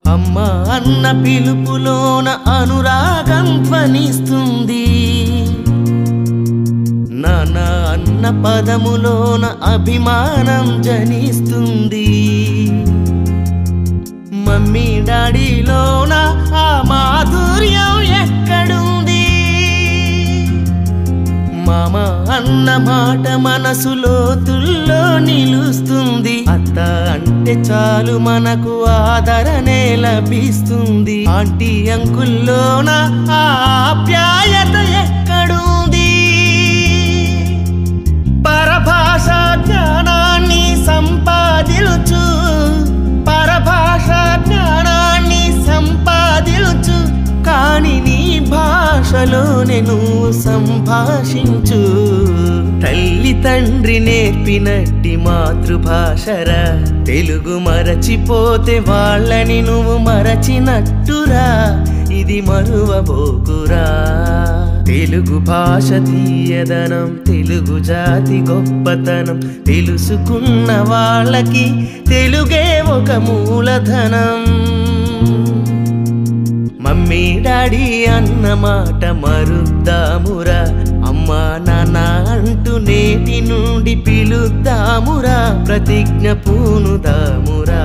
అమ్మ అన్న పిలుపులోన అనురాగం ధ్వనిస్తుంది, నాన్న అన్న పదములోన అభిమానం జనిస్తుంది, మమ్మీ డాడీలోన ఆ మాధుర్యం ఎక్కడుంది, మామ అన్న మాట మనసులో తుల్లో నిలుస్తుంది, అత్త అంటే చాలు మనకు ఆదరణే లభిస్తుంది, ఆంటీ అంకుల్లోన ఆప్యాయత ఎక్కడుంది, పరభాషా జ్ఞానాన్ని సంపాదించు, పరభాషా జ్ఞానాన్ని సంపాదించు, కాని నీ భాషలోనే నువ్వు సంభాషించు, తల్లి తండ్రి నేర్పినట్టి మాతృభాషరా, తెలుగు మరచిపోతే వాళ్ళని నువ్వు మరచినట్టురా, ఇది మరువబోకురా, తెలుగు భాష తీయదనం, తెలుగు జాతి గొప్పతనం, తెలుసుకున్న వాళ్ళకి తెలుగే ఒక మూలధనం, మమ్మీ డాడీ అన్న మాట మరుద్దామురా, అమ్మా నాన్న అంటూ నేటి నుండి పిలుద్దామురా, ప్రతిజ్ఞ పూనుదామురా.